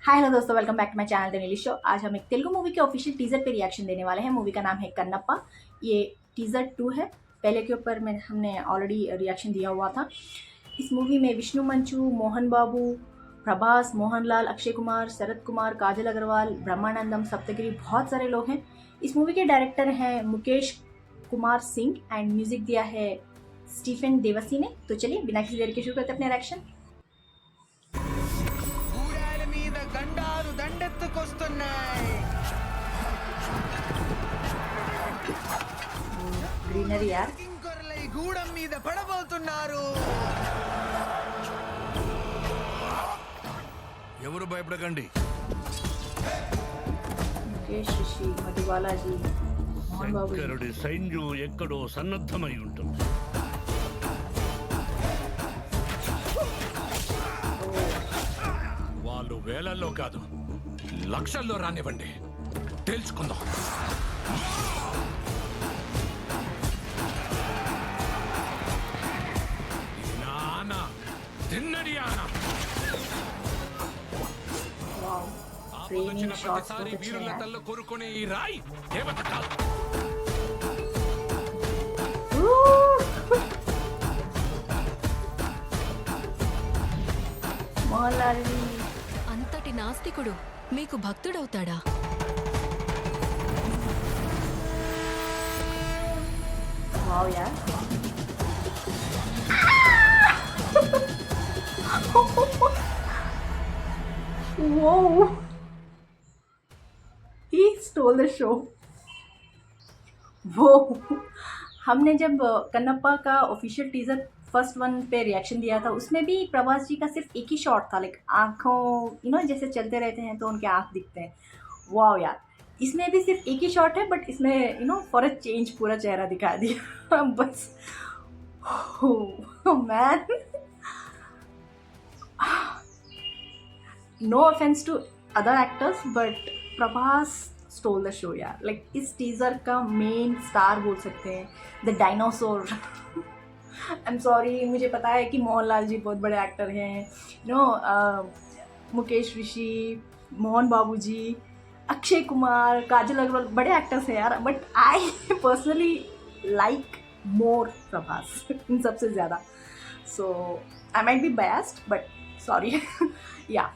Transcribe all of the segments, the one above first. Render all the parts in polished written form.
हाय hello दोस्तों, welcome back to my channel the Neeli show. आज हम एक तेलुगु मूवी के ऑफिशियल टीजर पे रिएक्शन देने वाले हैं। मूवी का नाम है कन्नप्पा। ये टीजर 2 है। पहले के ऊपर में हमने ऑलरेडी रिएक्शन दिया हुआ था। इस मूवी में विष्णु मंचू, मोहन बाबू, प्रभास, मोहनलाल, अक्षय कुमार, शरद कुमार, काजल अग्रवाल, ब्रह्मानंदम, सप्तगिरी, बहुत सारे लोग हैं। इस मूवी के डायरेक्टर हैं मुकेश कुमार सिंह एंड म्यूजिक दिया है स्टीफन देवसी ने। तो चलिए बिना किसी देर के शुरू करते हैं अपने रिएक्शन। ఊరాల మీద గండాలు దండెత్తుకొస్తున్నాయి. ग्रीनरी यार। కింకొరలై గూడెం మీద పడబోతున్నారు. ఎవరు భయపడకండి. मुकेश ऋषि, मधुबाला जी, मोहन बाबू जी। శంకరుడి సైన్యం ఎక్కడో సన్నద్ధమై ఉంటుంది. వాళ్ళు వేలల్లో కాదు లక్షల్లో రానివ్వండి, తేల్చుకుందాం. నాన్న తిన్నడి ఆన वाव, ఆపదొచ్చిన फ्रेमिंग शॉट्स ప్రతిసారి बहुत अच्छे వీరుల हैं తల్ల కోరుకునే ఈ రాయి దేవత కాదు. मोहनलाल जी। అంతటి నాస్తికుడు మీకు భక్తుడవుతాడా? वाव यार। Whoa, he stole the show. वो हमने जब कन्नप्पा का ऑफिशियल टीजर फर्स्ट वन पे रिएक्शन दिया था, उसमें भी प्रभास जी का सिर्फ एक ही शॉट था, लाइक आंखों जैसे चलते रहते हैं तो उनके आंख दिखते हैं। वाह यार, इसमें भी सिर्फ एक ही शॉट है, बट इसमें फॉर अ चेंज पूरा चेहरा दिखा दिया। बस man, no offence to other actors but Prabhas stole the show यार। लाइक इस टीजर का मेन स्टार बोल सकते हैं, the dinosaur. I am sorry, मुझे पता है कि मोहनलाल जी बहुत बड़े एक्टर हैं, मुकेश ऋषि, मोहन बाबू जी, अक्षय कुमार, काजल अग्रवाल, बड़े एक्टर्स हैं यार, but I personally like more Prabhas इन सबसे ज़्यादा। So I might be biased but sorry. या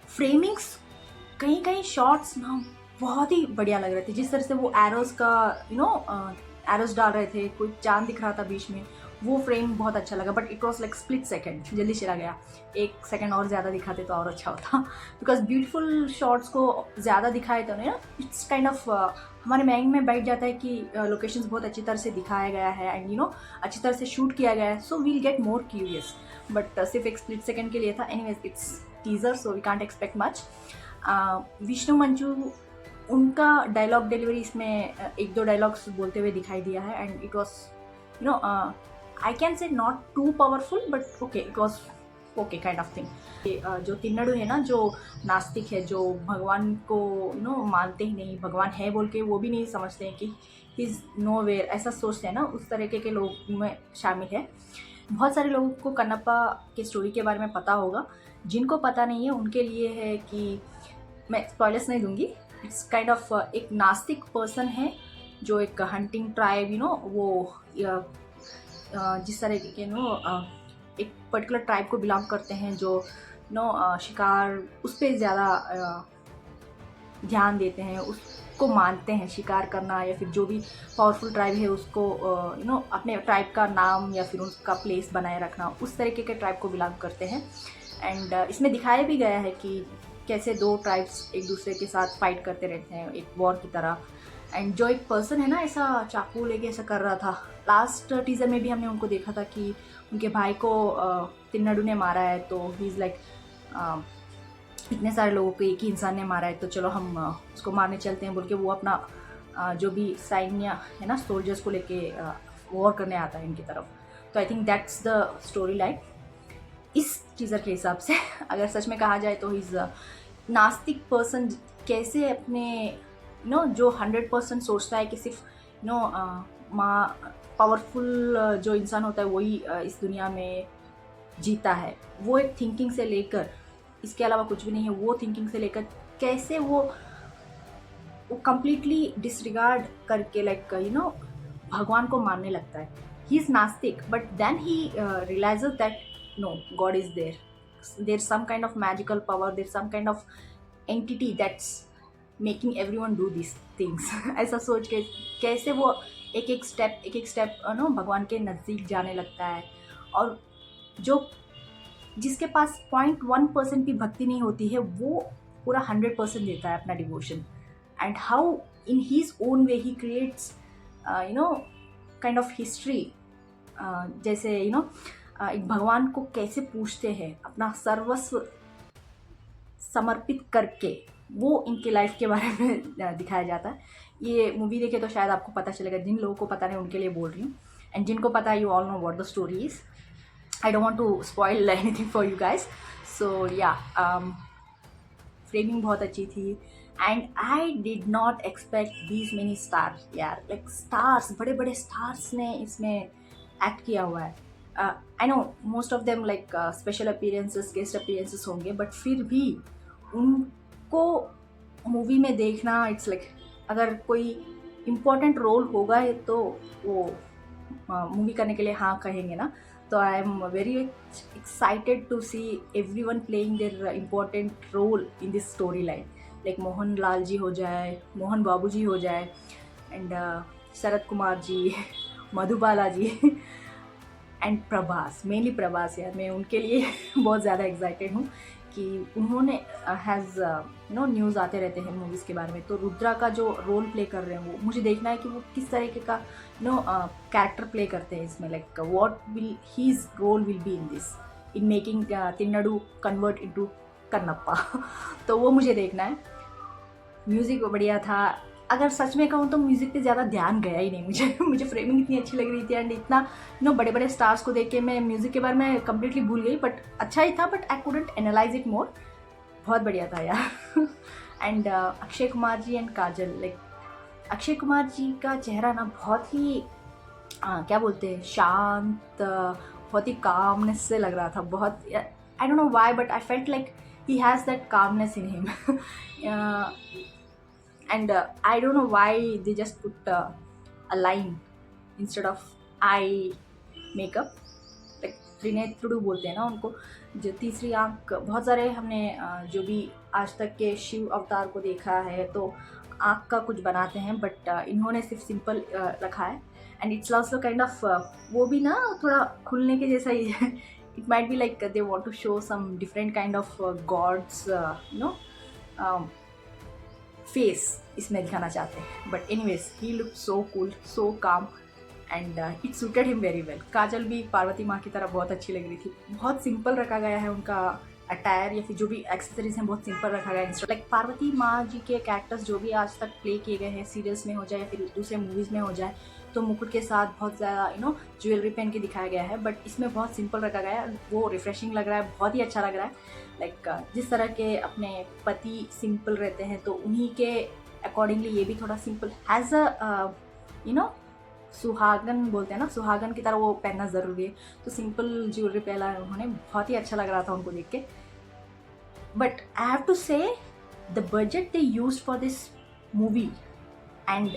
फ्रेमिंग्स, कहीं कहीं शॉट्स ना बहुत ही बढ़िया लग रहे थे। जिस तरह से वो एरोस का एरोस डाल रहे थे, कोई चांद दिख रहा था बीच में, वो फ्रेम बहुत अच्छा लगा। But it was like split second, जल्दी चला गया। एक सेकेंड और ज़्यादा दिखाते तो और अच्छा होता, बिकॉज ब्यूटीफुल शॉट्स को ज़्यादा दिखाए तो ना इट्स काइंड ऑफ हमारे माइंड में बैठ जाता है कि लोकेशंस बहुत अच्छी तरह से दिखाया गया है एंड अच्छी तरह से शूट किया गया है, so we'll get more curious. But सिर्फ एक स्प्लिट सेकेंड के लिए था। Anyways it's teaser, so we can't expect much. Vishnu Manchu, उनका डायलॉग डिलीवरी इसमें एक दो डायलॉग्स बोलते हुए दिखाई दिया है and it was I can say not too powerful but okay, it was okay kind of thing. जो तिन्नड़ू है ना, जो नास्तिक है, जो भगवान को मानते ही नहीं, भगवान है बोल के वो भी नहीं समझते हैं कि ही इज़ नो वेयर, ऐसा सोचते हैं ना, उस तरीके के लोग में शामिल है। बहुत सारे लोगों को कन्नप्पा के स्टोरी के बारे में पता होगा, जिनको पता नहीं है उनके लिए है कि मैं स्पॉयलर्स नहीं दूंगी। इट्स काइंड ऑफ एक नास्तिक पर्सन है जो एक हंटिंग ट्राइब वो जिस तरह के एक पर्टिकुलर ट्राइब को बिलोंग करते हैं, जो शिकार उस पर ज़्यादा ध्यान देते हैं, उसको मानते हैं, शिकार करना या फिर जो भी पावरफुल ट्राइब है उसको अपने ट्राइब का नाम या फिर उसका प्लेस बनाए रखना, उस तरीके के ट्राइब को बिलोंग करते हैं। एंड इसमें दिखाया भी गया है कि कैसे दो ट्राइब्स एक दूसरे के साथ फाइट करते रहते हैं, एक वॉर की तरह। एंड जो एक पर्सन है ना, ऐसा चाकू लेके ऐसा कर रहा था, लास्ट टीजर में भी हमने उनको देखा था कि उनके भाई को तिन्नड़ू ने मारा है, तो ही इज़ लाइक इतने सारे लोगों को एक ही इंसान ने मारा है, तो चलो हम उसको मारने चलते हैं बोल के वो अपना जो भी सैन्य है ना, सोल्जर्स को लेके वॉर करने आता है इनकी तरफ। तो I think that's the story line इस टीज़र के हिसाब से। अगर सच में कहा जाए तो इज़ नास्तिक पर्सन कैसे अपने जो 100% सोचता है कि सिर्फ पावरफुल जो इंसान होता है वही इस दुनिया में जीता है, वो एक थिंकिंग से लेकर इसके अलावा कुछ भी नहीं है, वो थिंकिंग से लेकर कैसे वो कंप्लीटली डिसरिगार्ड करके लाइक भगवान को मानने लगता है. ही इज नास्तिक but then he realizes that no, god is there some kind of magical power, there some kind of entity that's making everyone do this things. ऐसा सोच के कैसे वो एक एक स्टेप भगवान के नज़दीक जाने लगता है. और जिसके पास 0.1% भी भक्ति नहीं होती है, वो पूरा 100% देता है अपना devotion. And how in his own way he creates kind of history. जैसे एक भगवान को कैसे पूछते हैं अपना सर्वस्व समर्पित करके, वो इनके लाइफ के बारे में दिखाया जाता है. ये मूवी देखे तो शायद आपको पता चलेगा. जिन लोगों को पता नहीं उनके लिए बोल रही हूँ, एंड जिनको पता है, you all know what the story is. I don't want to spoil anything for you guys. So yeah, framing बहुत अच्छी थी. And I did not expect these many stars यार. Like stars, बड़े बड़े stars ने इसमें act किया हुआ है. I know most of them like special appearances, guest appearances होंगे, but फिर भी उनको मूवी में देखना, it's like अगर कोई important रोल होगा तो वो मूवी करने के लिए हाँ कहेंगे ना. So I am very excited to see everyone playing their important role in this storyline. Like Mohan Lal ji हो जाए, मोहन बाबू जी हो जाए, and Sharad Kumar ji, Madhubala ji, and Prabhas. Mainly Prabhas यार, मैं उनके लिए बहुत ज़्यादा एक्साइटेड हूँ कि उन्होंने हैज़ न्यूज़ आते रहते हैं मूवीज़ के बारे में. तो रुद्रा का जो रोल प्ले कर रहे हैं, वो मुझे देखना है कि वो किस तरीके का कैरेक्टर प्ले करते हैं इसमें. Like what will his role will be in this, in making Thinnadu convert into Kannappa. तो वो मुझे देखना है. म्यूज़िक बढ़िया था. अगर सच में कहूँ तो म्यूज़िक पे ज़्यादा ध्यान गया ही नहीं मुझे फ्रेमिंग इतनी अच्छी लग रही थी, एंड इतना बड़े बड़े स्टार्स को देख के मैं म्यूज़िक के बारे में कम्प्लीटली भूल गई. बट अच्छा ही था, but I couldn't analyse it more. बहुत बढ़िया था यार. And Akshay Kumar ji and Kajal, like Akshay Kumar ji का चेहरा ना बहुत ही क्या बोलते हैं, शांत, बहुत ही कामनेस से लग रहा था. बहुत, I don't know why, but I felt like he has that calmness in him. And I don't know why they just put a line instead of eye makeup. Like त्रिनेत्रुडु बोलते हैं ना उनको, जो तीसरी आँख. बहुत सारे हमने जो भी आज तक के शिव अवतार को देखा है तो आँख का कुछ बनाते हैं, बट इन्होंने सिर्फ सिंपल रखा है. And it's also kind of वो भी ना थोड़ा खुलने के जैसा ही है. It might be like they want to show some different kind of gods face इसमें दिखाना चाहते हैं. But anyways he look so cool, so calm, and it suited him very well. Kajal भी पार्वती माँ की तरह बहुत अच्छी लग रही थी. बहुत सिंपल रखा गया है उनका अटायर, या फिर जो भी एक्सेसरीज हैं बहुत सिंपल रखा गया है. लाइक पार्वती माँ जी के कैरेक्टर्स जो भी आज तक प्ले किए गए हैं, सीरियल्स में हो जाए या फिर दूसरे मूवीज़ में हो जाए, तो मुकुट के साथ बहुत ज़्यादा ज्वेलरी पहन के दिखाया गया है. बट इसमें बहुत सिंपल रखा गया है. वो रिफ्रेशिंग लग रहा है, बहुत ही अच्छा लग रहा है. लाइक जिस तरह के अपने पति सिंपल रहते हैं, तो उन्हीं के अकॉर्डिंगली ये भी थोड़ा सिंपल हैज़ अ सुहागन बोलते हैं ना, सुहागन की तरह वो पहनना ज़रूरी है. तो सिंपल ज्वेलरी पहना है उन्होंने, बहुत ही अच्छा लग रहा था उनको देख के. बट आई हैव टू से the budget they used for this movie, and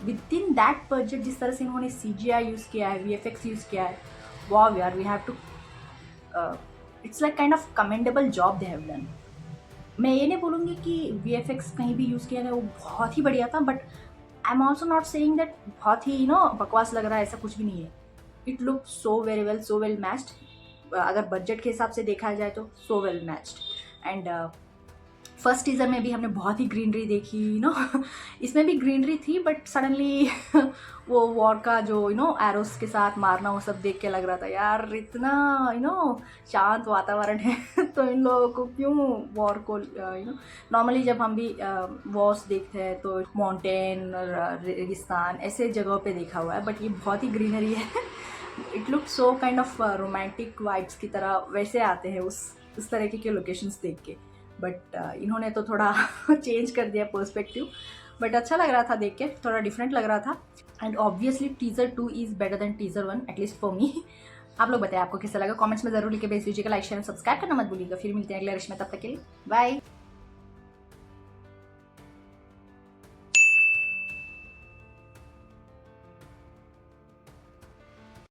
with in that budget जिस तरह से इन्होंने CGI यूज़ किया है, VFX यूज़ किया है, वाव यार, we have to, it's like kind of commendable job they have done. मैं ये नहीं बोलूँगी कि VFX कहीं भी यूज़ किया गया वो बहुत ही बढ़िया था, but I am also not saying that बहुत ही बकवास लग रहा है, ऐसा कुछ भी नहीं है. It look so very well, so well matched. अगर बजट के हिसाब से देखा जाए तो so well matched. And first teaser में भी हमने बहुत ही ग्रीनरी देखी, इसमें भी ग्रीनरी थी, बट सडनली वो वॉर का जो एरोस के साथ मारना, वो सब देख के लग रहा था यार इतना शांत वातावरण है तो इन लोगों को क्यों वॉर को नॉर्मली जब हम भी वॉर्स देखते हैं तो माउंटेन, रेगिस्तान, ऐसे जगहों पे देखा हुआ है, बट ये बहुत ही ग्रीनरी है. It look so kind of romantic vibes की तरह वैसे आते हैं उस तरीके के लोकेशंस देख के. बट इन्होंने तो थोड़ा चेंज कर दिया पर्सपेक्टिव, बट अच्छा लग रहा था देख के, थोड़ा डिफरेंट लग रहा था. And obviously teaser 2 is better than teaser 1, at least for me. आप लोग बताएं आपको कैसा लगा, कमेंट्स में जरूर लिख के भेज दीजिएगा। लाइक शेयर सब्सक्राइब करना मत भूलिएगा। फिर मिलते हैं अगले रिश्ते में, तब तक के लिए बाय।